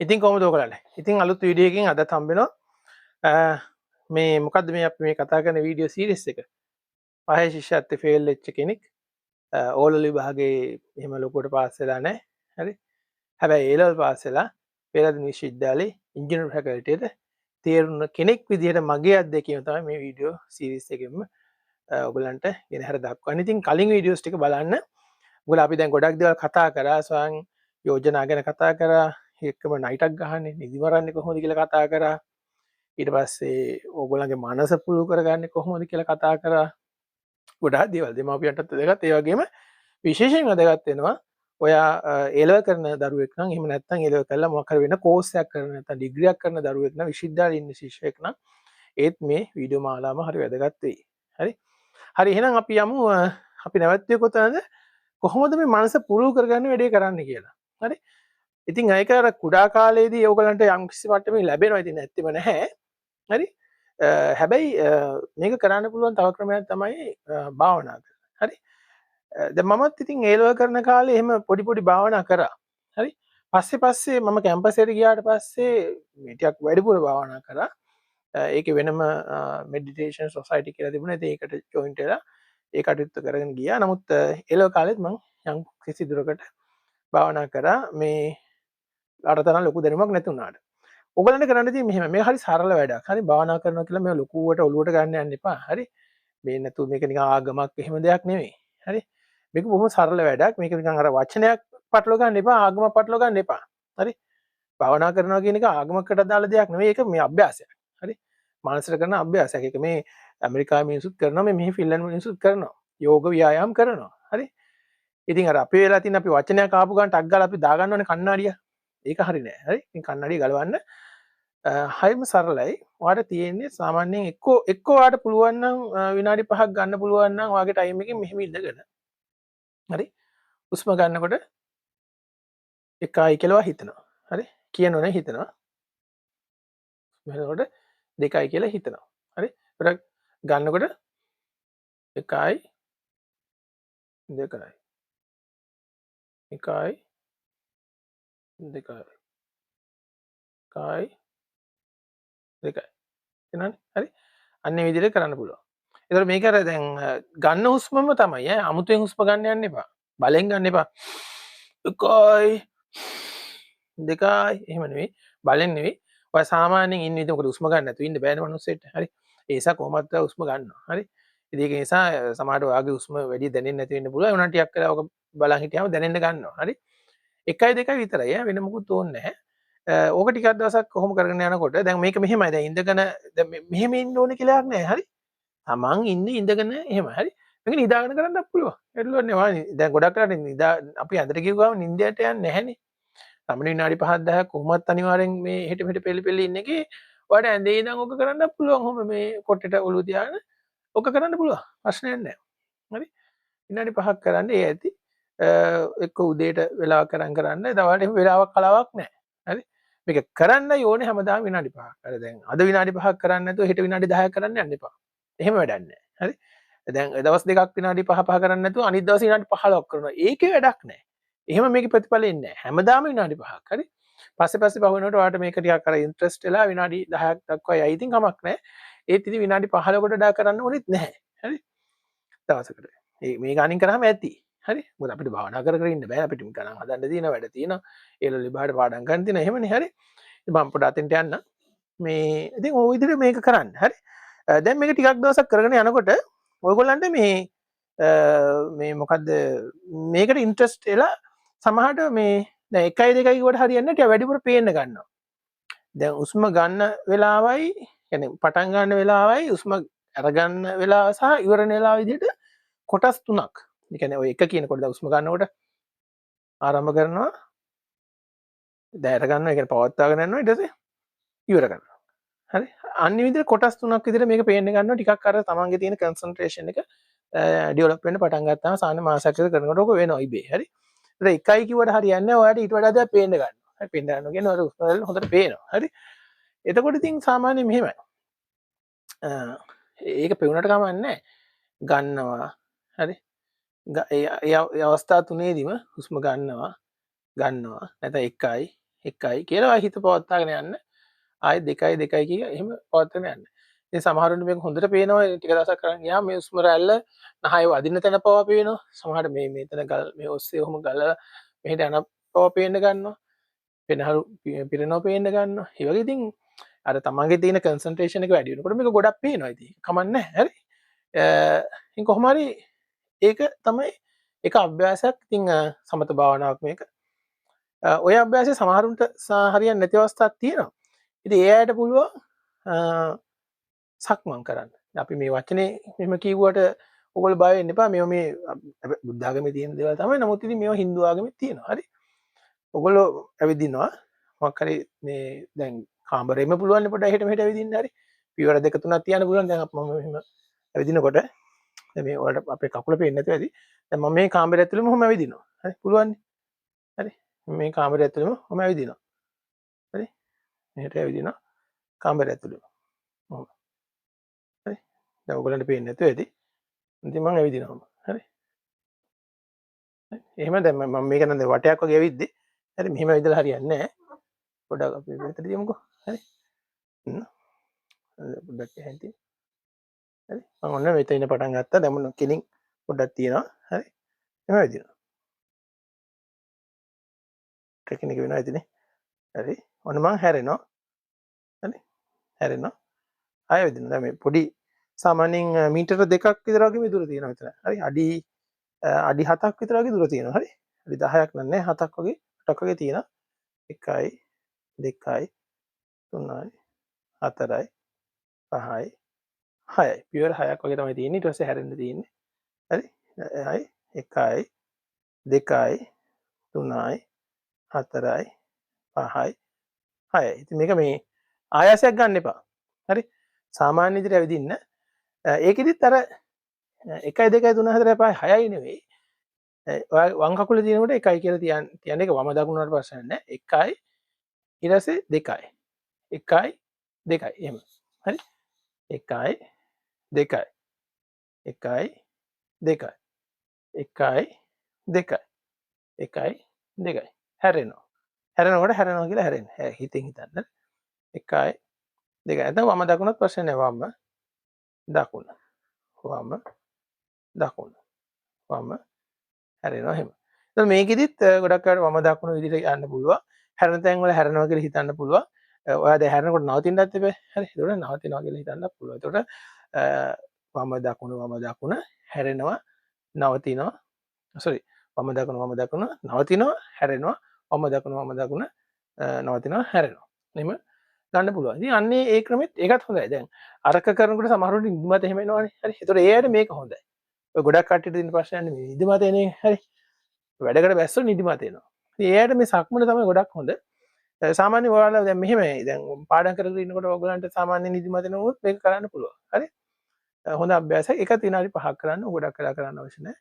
ඉතින් කොහොමද ඔයගලන්ට? ඉතින් අලුත් වීඩියෝ එකකින් අදත් හම්බෙනවා. මේ මොකද්ද මේ අපි මේ කතා කරන වීඩියෝ සීරීස් එක? පහේ ශිෂ්‍යත්වයේ ෆේල් වෙච්ච කෙනෙක් ඕ ලෙවල් විභාගේ එහෙම ලොකුවට පාස් වෙලා නැහැ. හරි? හැබැයි ඒ ලෙවල් පාස් වෙලා පෙරදින විශ්වවිද්‍යාලේ ඉංජිනේරු ෆැකල්ටියට තේරුණ කෙනෙක් විදිහට මගේ අත්දැකීම තමයි මේ වීඩියෝ සීරීස් එකෙන්ම ඔයගලන්ට ගෙනහැර දක්වන්නේ. ඉතින් කලින් වීඩියෝස් ටික බලන්න. ඔයගොල්ලෝ අපි දැන් ගොඩක් දේවල් කතා කරා ස්වයං යෝජනා ගැන කතා කරා ඒකම නයිටක් ගහන්නේ නිදි මරන්නේ කොහොමද කියලා කතා කරා ඊට පස්සේ ඕගොල්ලන්ගේ මනස පුළුල් කරගන්නේ කොහොමද කියලා කතා කරා ගොඩාක් දේවල් දෙමාපියන්ටත් වැදගත් ඒ වගේම විශේෂයෙන් වැදගත් වෙනවා ඔයා ඒලව කරන දරුවෙක් නම් එහෙම නැත්නම් ඒලව කළා මොකක් හරි වෙන කෝස් එකක් කරන නැත්නම් ඩිග්‍රී එකක් කරන දරුවෙක් නම් විශ්වවිද්‍යාලේ ඉන්න ශිෂ්‍යයෙක් නම් ඒත් මේ වීඩියෝ මාලාවම හරි වැදගත් වෙයි හරි හරි එහෙනම් අපි යමු අපි නැවතුනේ කොතනද කොහොමද මේ මනස පුළුල් කරගන්න වැඩේ කරන්න කියලා හරි ඉතින් ඒක අර කුඩා කාලේදී ඕගලන්ට යම්කිසි මට්ටමකින් ලැබෙනවා ඉතින් නැත්තෙම නැහැ හරි හැබැයි මේක කරන්න පුළුවන් තව ක්‍රමයක් තමයි භාවනා කරන හරි දැන් මමත් ඉතින් ඒ ලෙවල් කරන කාලේ එහෙම පොඩි පොඩි භාවනා කරා හරි පස්සේ මම කැම්පස් එකට ගියාට පස්සේ මේ ටිකක් වැඩිපුර භාවනා කරා ඒකේ වෙනම මෙඩිටේෂන් සොසයිටි කියලා තිබුණා ඉතින් ඒකට ජොයින් වෙලා ඒ කටයුත්ත කරගෙන ගියා නමුත් ඒ ලෙවල් කාලෙත් මම යම් කිසි දුරකට භාවනා කරා මේ අර තරම් ලොකු දැනුමක් නැති වුණාට. ඔයගලන්ට කරන්න තියෙන්නේ මෙහෙම. මේක හරි සරල වැඩක්. හරි භාවනා කරනවා කියලා මේ ලොකුවට ඔලුවට ගන්න යන්න එපා. හරි. මේ නැතු මේක නිකන් ආගමක් එහෙම දෙයක් නෙවෙයි. හරි. මේක බොහොම සරල වැඩක්. මේක නිකන් අර වචනයක් පටලවා ගන්න එපා. ආගමක් පටලවා ගන්න එපා. හරි. භාවනා කරනවා කියන එක ආගමකට අදාළ දෙයක් නෙවෙයි. ඒක මේ අභ්‍යාසයක්. හරි. මානසික කරන අභ්‍යාසයක්. ඒක මේ ඇමරිකාවේ මිනිසුත් කරනවා. මේ මෙහි ෆින්ලන්ඩ් මිනිසුත් කරනවා. යෝග ව්‍යායාම් කරනවා. හරි. ඉතින් අර අපේ වෙලා තියෙන අපි වචනයක් ආපු ගමන් ටක් ගාලා අපි දාගන්නවනේ කණ්ණාඩිය. ඒක හරි නෑ. හරි. ඉතින් කන්නඩිය ගලවන්න හරිම සරලයි. ඔයාලට තියෙන්නේ සාමාන්‍යයෙන් එක්ක ඔයාලට පුළුවන් නම් විනාඩි 5ක් ගන්න පුළුවන් නම් ඔයාගේ ටයිම් එකෙන් මෙහෙම ඉඳගෙන. හරි. හුස්ම ගන්නකොට 1යි කියලා හිතනවා. හරි. කියනෝනේ හිතනවා. මෙතකොට 2යි කියලා හිතනවා. හරි. ඒකට ගන්නකොට 1යි 2යි 1යි 2යි 1යි 2යි එනවනේ හරි අන්න ඒ විදිහට කරන්න පුළුවන්. ඒතර මේක අර දැන් ගන්න හුස්මම තමයි ඈ අමුතුවෙන් හුස්ම ගන්න යන්න එපා. බලෙන් ගන්න එපා. 1යි 2යි එහෙම නෙවෙයි. බලෙන් නෙවෙයි. ඔය සාමාන්‍යයෙන් ඉන්න විදිහ මොකද හුස්ම ගන්න නැතුව ඉන්න බෑනේ මනුස්සයෙක්ට. හරි. ඒ නිසා කොහොමද හුස්ම ගන්නවා. හරි. ඉතින් ඒක නිසා සමහරට ඔයාගේ හුස්ම වැඩි දැනෙන්නේ නැති වෙන්න පුළුවන්. ඒ උනා ටිකක් වෙලා ඔක බලන් හිටියාම දැනෙන්න ගන්නවා. හරි. 1යි 2යි විතරයි ඈ වෙන මොකුත් ඕනේ නැහැ. ඕක ටිකක් දවසක් කොහොම කරගෙන යනකොට දැන් මේක මෙහෙමයි දැන් ඉඳගෙන දැන් මෙහෙම ඉන්න ඕනේ කියලා එකක් නැහැ. හරි. තමන් ඉන්නේ ඉඳගෙන එහෙම හරි මේක නිදාගෙන කරන්නත් පුළුවන් ඒටලුවන්නේ දැන් ගොඩක් වෙලාට නිදා අපි ඇඳට ගිහුව ගමන් නිින්දයට යන්නේ නැහනේ සාමාන්‍ය විනාඩි 5ක් 10ක් කොහොමත් අනිවාර්යෙන් මේ හෙට මෙහෙට පෙළි ඉන්න එකේ ඔයාලට ඇඳේ ඉඳන් ඔක කරන්නත් පුළුවන් ඔහොම මේ කොට්ටේට ඔලුව තියාගෙන ඔක කරන්න පුළුවන් ප්‍රශ්නයක් නැහැ හරි විනාඩි 5ක් කරන්න ඒ ඇති එක්ක උදේට වෙලාවක් කරන්න දවල්ට එහෙම වෙලාවක් කලාවක් නැහැ හරි මේක කරන්නයි ඕනේ හැමදාම විනාඩි 5ක් අර දැන් අද විනාඩි 5ක් කරන්න නැතුව හෙට විනාඩි 10ක් කරන්න යන්න එපා එහෙම වැඩක් නැහැ. හරි. දැන් දවස් දෙකක් විනාඩි 5 කරන්නේ නැතුව අනිත් දවස් විනාඩි 15ක් කරනවා. ඒකේ වැඩක් නැහැ. එහෙම මේකේ ප්‍රතිඵල එන්නේ නැහැ. හැමදාම විනාඩි 5ක්. හරි. පස්සේ පහ වෙනකොට ඔයාලට මේක ටිකක් අර ඉන්ට්‍රස්ට් වෙලා විනාඩි 10ක් දක්වා යයි. ඉතින් කමක් නැහැ. ඒත් ඉතින් විනාඩි 15කට වඩා කරන්න ඕනෙත් නැහැ. හරි. දවසකට. මේ ගානින් කරාම ඇති. හරි. මොකද අපිට භාවනා කර කර ඉන්න බෑ. අපිට ගණන් හදන්න තියෙන වැඩ තියෙනවා. ඒවල විභාගයට පාඩම් ගන්න තියෙනවා. එහෙමනේ. හරි. ඉතින් මම පොඩ්ඩක් අතෙන්ට යන්න. මේ ඉතින් ওই විදිහට මේක කරන්න. හරි. දැන් මේක ටිකක් දවසක් කරගෙන යනකොට ඔයගොල්ලන්ට මේ මොකද්ද මේකට ඉන්ට්‍රස්ට් එලා සමහරට මේ දැන් 1යි 2යි කිව්වට හරියන්නේ නැහැ ටික වැඩිපුර පේන්න ගන්නවා. දැන් උස්ම ගන්න වෙලාවයි يعني පටන් ගන්න වෙලාවයි උස්ම අරගන්න වෙලාව සහ ඉවරන වෙලාව විදිහට කොටස් තුනක්. ඒ කියන්නේ ඔය එක කියනකොට දැන් උස්ම ගන්නකොට ආරම්භ කරනවා දැන් අර ගන්නවා ඒ කියන්නේ පවත්වාගෙන යනවා ඊට පස්සේ ඉවර කරනවා. හරි අන්න විදිහට කොටස් තුනක් විදිහට මේක පේන්න ගන්නවා ටිකක් අර තමන්ගේ තියෙන කන්සන්ට්‍රේෂන් එක ඩෙවලොප් වෙන්න පටන් ගත්තාම සාමාන්‍ය මාසයක් විතර කරනකොට ඔක වෙනවා ඉබේ හරි ඒත් 1යි කිව්වට හරියන්නේ නැහැ ඔයාලට ඊට වඩා දෙයක් පේන්න ගන්නවා හරි පේන්න ගන්නවා කියන්නේ ඔයාලට උස්මවල හොඳට පේනවා හරි එතකොට ඉතින් සාමාන්‍යයෙන් මෙහෙමයි ඒක පෙවුනට කමන්නේ ගන්නවා හරි ඒ අවස්ථා තුනේදීම හුස්ම ගන්නවා නැත්නම් 1යි 1යි කියලා හිත පවත්වාගෙන යන්න. ආයෙ 2යි 2යි කිය එහෙම පවත්වාගෙන යන්න. ඉතින් සමහරුන්ට මේක හොඳට පේනවා ටික දවසක් කරන් ගියාම මේ උස්ම රැල්ල නහය වදින තැන පවා පේනවා. සමහරට මේ මෙතන ගල් මේ ඔස්සේ ඔහොම ගලලා මෙහෙට යන පවා පේන්න ගන්නවා. පෙනහළු පිරෙනවා පේන්න ගන්නවා. ඒ වගේ ඉතින් අර තමන්ගේ තියෙන කන්සන්ට්‍රේෂන් එක වැඩි වෙනකොට මේක ගොඩක් පේනවා ඉතින්. කමක් නැහැ. හරි. ඉතින් කොහොම හරි ඒක තමයි එක අභ්‍යාසයක්. ඉතින් සමත භාවනාවක් මේක. ඔය අභ්‍යාසය සමහරුන්ට හරියන්නේ නැති අවස්ථාවක් තියෙනවා. ඉතින් ඒ අයට පුළුවන් සක්මන් කරන්න. අපි මේ වචනේ මෙහෙම කිව්වට ඔයගොල්ලෝ බය වෙන්න එපා. මේ බුද්ධ ආගමේ තියෙන දේවල් තමයි. නමුත් ඉතින් මේවා හින්දු ආගමෙත් තියෙනවා. හරි. ඔයගොල්ලෝ ඇවිදිනවා. මොකක් හරි මේ දැන් කාමරෙම පුළුවන් පොඩ්ඩක් එහෙට මෙහෙට ඇවිදින්න හරි. පියවර දෙක තුනක් තියන්න පුළුවන්. දැන් මම මෙහෙම ඇවිදිනකොට දැන් මේ වලට අපේ කකුල පේන්නේ නැතුව ඇති. දැන් මම මේ කාමරය ඇතුළෙම ඔහොම ඇවිදිනවා. හරි. පුළුවන්. හරි. මේ කාමරය ඇතුළෙම ඔහොම ඇවිදිනවා. හරි. මෙහෙට ඇවිදිනවා. කාමරය ඇතුළෙම. ඔහොම. හරි. දැන් ඔයගොල්ලන්ට පේන්නේ නැතුව ඇති. ඉතින් මම ඇවිදිනවා. හරි. එහෙම දැන් මම මේක නම් වටයක් වගේ ඇවිද්දේ. හරි. මෙහෙම ඇවිදලා හරියන්නේ නැහැ. පොඩ්ඩක් අපි මෙතනට යමුකෝ. හරි. පොඩ්ඩක් ඇහෙන්ටි. හරි. මම ඔන්න මෙතන ඉන්න පටන් ගත්තා. දැන් මොන කෙලින් පොඩ්ඩක් තියෙනවා. හරි. එහෙම ඇවිදිනවා. ටෙක්නික් වෙනවා ඉතින්. හරි. ඔන්න මම හැරෙනවා. හරි. හැරෙනවා. ආයෙ ඇවිදිනවා. දැන් මේ පොඩි සාමාන්‍යයෙන් මීටර 2ක් විතර වගේ මේ දුර තියෙනවා මෙතන. හරි. අඩි 7ක් විතර වගේ දුර තියෙනවා. හරි. අඩි 10ක් නෑ 7ක් වගේ 8ක් වගේ තියෙනවා. 1යි 2යි 3යි 4යි 5යි 6යි. පියවර 6ක් වගේ තමයි තියෙන්නේ. ඊට පස්සේ හැරෙන්න තියෙන්නේ. හරි. 1යි 2යි 3යි 4යි 5යි 6යි. ඉතින් මේක මේ ආයාසයක් ගන්න එපා. හරි. සාමාන්‍ය විදිහට ඇවිදින්න. ඒකෙදිත් අර 1යි 2යි 3යි 4යි 5යි 6යි නෙවෙයි. වම් කකුලේ තියෙනකොට 1යි කියලා තියන්නේ. ඒක වම දකුණ වලට ප්‍රශ්න නැහැ. 1යි ඊට පස්සේ 2යි. 1යි 2යි එහෙම. හරි. 1යි 2යි. 1යි 2යි. 1යි 2යි. 1යි 2යි. හැරෙනවා. හැරෙනවා කියලා හැරෙන්න. හිතෙන් හිතන්න. 1යි 2යි. නැත්නම් වම දකුණත් ප්‍රශ්න නැහැ. වම දකුණ. වම දකුණ. වම හැරෙනවා එහෙම. එතකොට මේකෙදිත් ගොඩක් අය වම දකුණ විදිහට යන්න පුළුවන්. හැරෙන තැන් වල හැරෙනවා කියලා හිතන්න පුළුවන්. ඔයා දැන් හැරෙනකොට නවතින්නත් එපා. හරි. එතකොට නවතිනවා කියලා හිතන්න පුළුවන්. එතකොට වම දකුණ හැරෙනවා නවතිනවා. sorry. වම දකුණ නවතිනවා හැරෙනවා. වම දකුණ නවතිනවා හැරෙනවා. එහෙම ගන්න පුළුවන්. ඉතින් අන්නේ ඒ ක්‍රමෙත් ඒකත් හොඳයි. දැන් අරක කරනකොට සමහරවිට නිදිමත එහෙම එනවනේ. හරි. එතකොට ඒ ඇයිද මේක හොඳයි. ඔය ගොඩක් කට්ටියට තියෙන ප්‍රශ්නයක් නෙමෙයි. නිදිමත එන්නේ. හරි. වැඩකට බැස්සොත් නිදිමත එනවා. ඉතින් ඒ ඇයිද මේ සක්මන තමයි ගොඩක් හොඳ. සාමාන්‍ය ඔයාලා දැන් මෙහෙමයි. දැන් පාඩම් කරගෙන ඉන්නකොට ඔයගලන්ට සාමාන්‍ය නිදිමත එනවොත් මේක කරන්න පුළුවන්. හරි. හොඳ අභ්‍යාසයක්. ඒකත් විනාඩි 5ක් කරන්න. ගොඩක් වෙලා කරන්න අවශ්‍ය නැහැ.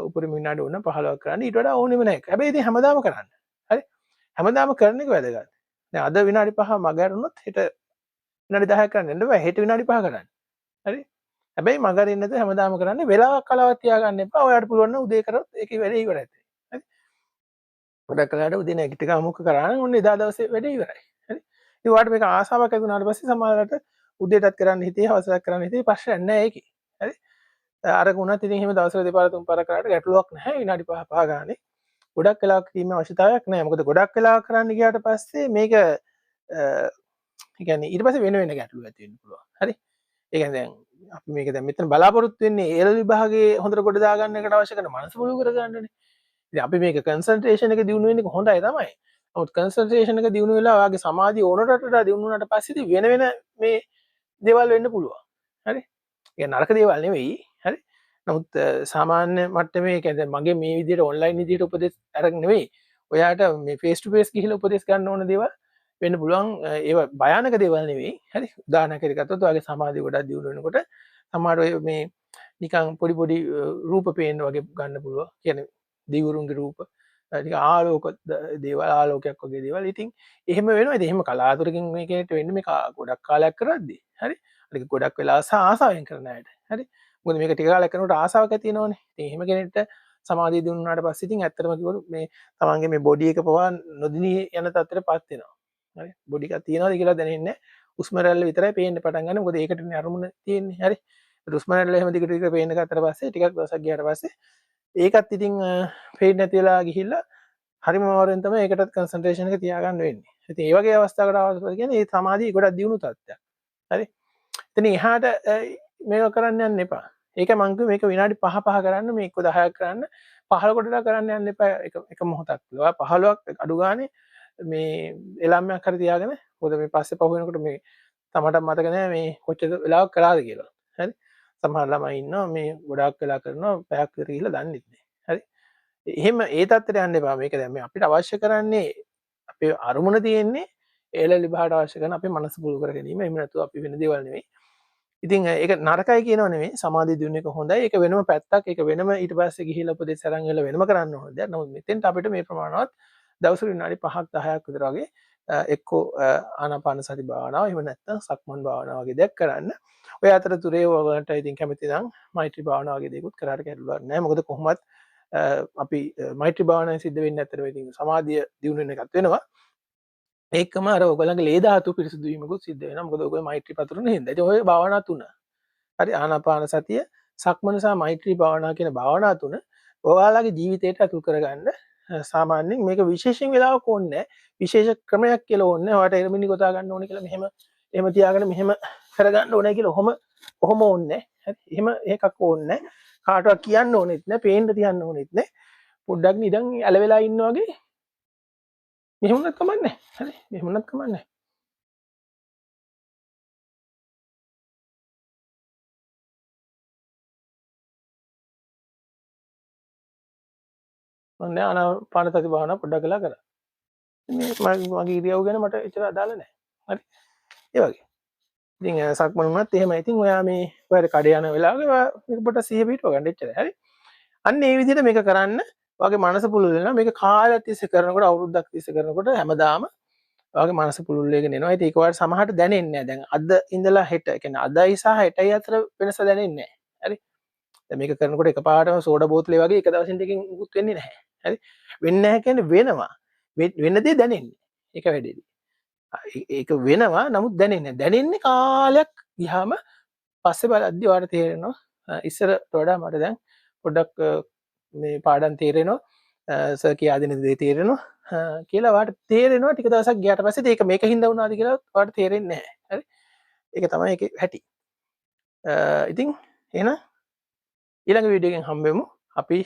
උපරිම විනාඩි ඕන 15ක් කරන්න. ඊට වඩා ඕනෙම නැහැ. හැබැයි ඉතින් හැමදාම කරන්න. හරි. හැමදාම කරන එක වැදගත්. දැන් අද විනාඩි 5 මග ඇරුණොත් හෙට විනාඩි 10ක් කරන්න යන්න බෑ. හෙට විනාඩි 5 කරන්න. හරි. හැබැයි මග අරින්න නැතුව හැමදාම කරන්න. වෙලාවක් කලාවක් තියාගන්න එපා. ඔයාලට පුළුවන් නම් උදේ කරොත් ඒකේ වැඩේ ඉවරයි. හරි. ගොඩක් කලාවට උදේ නැගිට ගමුක කරා නම් ඔන්න එදා දවසේ වැඩේ ඉවරයි. හරි. ඉතින් ඔයාලට මේක ආසාවක් ඇති වුණාට පස්සේ සමහරවිට උදේටත් කරන්න හිතේ හවසට කරන්න හිතේ ප්‍රශ්නයක් නැහැ ඒකේ. හරි. අර ගුණත් ඉතින් එහෙම දවසට දෙපාර තුන් පාර කරාට ගැටලුවක් නැහැ. විනාඩි 5 ගානේ. ගොඩක් වෙලාවක් කිරීමේ අවශ්‍යතාවයක් නැහැ. මොකද ගොඩක් වෙලාවක් කරන්න ගියාට පස්සේ මේක කියන්නේ ඊට පස්සේ වෙන ගැටලු ඇති වෙන්න පුළුවන්. හරි. ඒ කියන්නේ දැන් අපි මේක දැන් මෙතන බලාපොරොත්තු වෙන්නේ ඒ විභාගයේ හොඳට ගොඩ දාගන්න එකට අවශ්‍ය කරන මනස මුළු කරගන්නනේ. ඉතින් අපි මේක කන්සන්ට්‍රේෂන් එක දියුණු වෙන්නේ හොඳයි තමයි. නමුත් කන්සන්ට්‍රේෂන් එක දියුණු වෙලා ඔයාගේ සමාධිය ඕනට වඩා දියුණු වුණාට පස්සේ ඉතින් වෙන මේ දේවල් වෙන්න පුළුවන්. හරි. ඒ නරක දේවල් නෙවෙයි. හරි. නමුත් සාමාන්‍ය මට්ටමේ කියන්නේ මගේ මේ විදිහට ඔන්ලයින් විදිහට උපදෙස් අරගෙන නෙවෙයි. ඔයාට මේ ෆේස් ටු ෆේස් ගිහිල්ලා උපදෙස් ගන්න ඕන දේවල් වෙන්න පුළුවන්. ඒවා භයානක දේවල් නෙවෙයි. හරි. උදාහරණයක් ගත්තොත් ඔයාගේ සමාධිය ගොඩක් දියුණු වෙනකොට සමහර ඔය මේ නිකන් පොඩි රූප පේන්න වගේ ගන්න පුළුවන්. කියන්නේ දිවුරුන්ගේ රූප ටික ආලෝක දේවල් ආලෝකයක් වගේ දේවල්. ඉතින් එහෙම වෙනවා. ඉතින් එහෙම කලාතුරකින් මේකට වෙන්නේ මේ ගොඩක් කාලයක් කරද්දී. හරි. ඒක ගොඩක් වෙලා ආසාවෙන් කරන අයට. හරි. මොකද මේක ටික කාලයක් කරනකොට ආසාවක් ඇති වෙනවනේ. ඉතින් එහෙම කෙනෙක්ට සමාධිය දිනුනාට පස්සේ ඉතින් ඇත්තටම කිව්වොත් මේ තමන්ගේ මේ බොඩි එක පවා නොදිනී යන තත්ත්වයටපත් වෙනවා. හරි. බොඩි එකක් තියනවාද කියලා දැනෙන්නේ නැහැ. හුස්ම රැල්ල විතරයි පේන්න පටන් ගන්න. මොකද ඒකටනේ අරමුණ තියෙන්නේ. හරි. හුස්ම රැල්ල එහෙම දිගට දිගට පේන්න ගත්තට පස්සේ ටිකක් දවසක් ගියාට පස්සේ ඒකත් ඉතින් පේන්නේ නැති වෙලා ගිහිල්ලා හරිම අමාරුවෙන් තමයි ඒකටත් කන්සන්ට්‍රේෂන් එක තියාගන්න වෙන්නේ. ඉතින් ඒ වගේ අවස්ථාවකට ආවොත් කියන්නේ මේ සමාධිය ගොඩක් දියුණු තත්ත්වයක්. හරි. ඉතින් එහාට මේක කරන්න යන්න එපා. ඒක මං කිව්වේ මේක විනාඩි 5 කරන්න මේක 10ක් කරන්න 15 කොටලා කරන්න යන්න එපා එක මොහොතක්. ඔයා 15ක් අඩු ගානේ මේ එළාම්යක් හරි තියාගෙන මොකද මේ පස්සේ පහු වෙනකොට මේ තමට මතක නැහැ මේ කොච්චර වෙලාවක් කරාද කියලා. හරි. සමහර ළමයි ඉන්නවා මේ ගොඩාක් වෙලා කරනවා පැයක් විතර ගිහලා දන්නේ නැහැ. හරි. එහෙම ඒ තත්ත්වයට යන්න එපා. මේක දැන් මේ අපිට අවශ්‍ය කරන්නේ අපේ අරමුණ තියෙන්නේ ඒලලි බහට අවශ්‍ය කරන අපේ මනස පුරුදු කර ගැනීම. එහෙම නැතුව අපි වෙන දේවල් නෙවෙයි. ඉතින් ඒක නරකයි කියනව නෙවෙයි. සමාධිය දිනු එක හොඳයි. ඒක වෙනම පැත්තක්. ඒක වෙනම ඊට පස්සේ ගිහිල්ලා උපදෙස් අරන් ගිහලා වෙනම කරන්න ඕන දෙයක්. නමුත් මෙතෙන්ට අපිට මේ ප්‍රමාණවත් දවසට විනාඩි 5ක් 10ක් විතර වගේ එක්කෝ ආනාපාන සති භාවනාව එහෙම නැත්නම් සක්මන් භාවනාව වගේ දෙයක් කරන්න. ඔය අතරතුරේ ඔයගලන්ට ඉතින් කැමති නම් මෛත්‍රී භාවනාව වගේ දේකුත් කරාට කැඩලුවක් නැහැ. මොකද කොහොමත් අපි මෛත්‍රී භාවනාවෙන් සිද්ධ වෙන්නේ නැත්තර ඉතින් සමාධිය දියුණු වෙන එකත් වෙනවා. ඒකම අර ඔයගලගේ ලේ ධාතු පිරිසිදු වීමකුත් සිද්ධ වෙනවා. මොකද ඔයගොල්ලෝ මෛත්‍රී පතුරන හින්දා. ඉතින් ඔය භාවනා තුන. හරි ආනාපාන සතිය, සක්මන සහ මෛත්‍රී භාවනා කියන භාවනා තුන ඔයාලගේ ජීවිතයට අතුල් කරගන්න සාමාන්‍යයෙන් මේක විශේෂයෙන් වෙලාවක ඕනේ නැහැ. විශේෂ ක්‍රමයක් කියලා ඕනේ නැහැ. ඔයාලට එරමිනි ගොතා ගන්න ඕනේ කියලා එහෙම තියාගෙන මෙහෙම කරගන්න ඕනේ කියලා ඔහොම ඕනේ නැහැ. හරි. එහෙම එකක් ඕනේ නැහැ. කාටවත් කියන්න ඕනෙත් නැහැ. පේන්න තියන්න ඕනෙත් නැහැ. පොඩ්ඩක් නිදන් ඇල වෙලා ඉන්න වගේ මෙහෙම උනත් කමන්නේ නැහැ. හරි. මෙහෙම උනත් කමන්නේ නැහැ. මම නෑ ආනාපාන සති භාවනාව පොඩ්ඩක් කළා කරා. මේ මගේ ඉරියව් ගැන මට එච්චර අදාළ නැහැ. හරි. ඒ වගේ. ඉතින් සක්මන් වුණත් එහෙමයි. ඉතින් ඔයා මේ ඔයාලට කඩේ යන වෙලාවක ඔයා මේක පොඩ්ඩක් සිහිය පිටව ගන්න එච්චරයි. හරි. අන්න ඒ විදිහට මේක කරන්න ඔයාගේ මනස පුළුල් වෙනවා. මේක කාලයක් තිස්සේ කරනකොට අවුරුද්දක් තිස්සේ කරනකොට හැමදාම ඔයාගේ මනස පුළුල් වෙගෙන එනවා. ඉතින් ඒක ඔයාලට සමහරට දැනෙන්නේ නැහැ. දැන් අද ඉඳලා හෙට, ඒ කියන්නේ අදයි සහ හෙටයි අතර වෙනස දැනෙන්නේ නැහැ. හරි. දැන් මේක කරනකොට එකපාරටම සෝඩා බෝතලේ වගේ එක දවසින් දෙකකින් මුකුත් වෙන්නේ නැහැ. හරි. වෙන්නේ නැහැ කියන්නේ වෙනවා. වෙන දේ දැනෙන්නේ. ඒක වැඩේදී. ඒක වෙනවා නමුත් දැනෙන්නේ කාලයක් ගියාම පස්සේ බලද්දි ඔයාලට තේරෙනවා ඉස්සරට වඩා මට දැන් පොඩ්ඩක් මේ පාඩම් තේරෙනවා සර් කියා දෙන දේ තේරෙනවා කියලා ඔයාලට තේරෙනවා ටික දවසක් ගියාට පස්සේ ඒක මේකින්ද වුණාද කියලා ඔයාලට තේරෙන්නේ නැහැ. හරි. ඒක තමයි ඒකේ හැටි. ඉතින් එහෙනම් ඊළඟ වීඩියෝ එකෙන් හම්බෙමු. අපි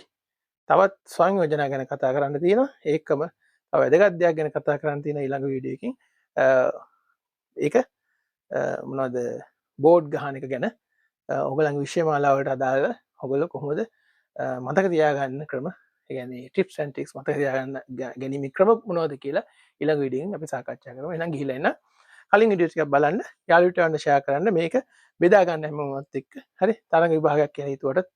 තවත් සංයෝජන ගැන කතා කරන්න තියෙනවා. ඒකම තව වැදගත් දෙයක් ගැන කතා කරන්න තියෙන ඊළඟ වීඩියෝ එකකින්. ඒක මොනවද බෝඩ් ගහන එක ගැන ඔයගලගේ විෂය මාලාවලට අදාළ ඔයගොල්ලෝ කොහොමද මතක තියාගන්න ක්‍රම ඒ කියන්නේ ටිප්ස් ඇන්ඩ් ට්‍රික්ස් මතක තියාගන්න ගැනීම ක්‍රම මොනවද කියලා ඊළඟ වීඩියෝ එකෙන් අපි සාකච්ඡා කරමු. එහෙනම් ගිහිල්ලා එන්න. කලින් වීඩියෝ ටිකක් බලන්න, යාළුවෝ ටවන්න ෂෙයා කරන්න, මේක බෙදා ගන්න හැමෝමත් එක්ක. හරි. තරඟ විභාගයක් කියලා හිතුවට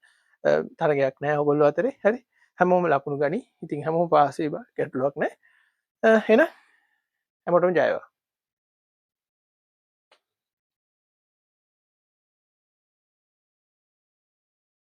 තරගයක් නෑ ඔයගොල්ලෝ අතරේ. හරි. හැමෝම ලකුණු ගනි. ඉතින් හැමෝම පාස් වෙයි බා ගැටලුවක් නෑ. එහෙනම් හැමෝටම ජය වේවා.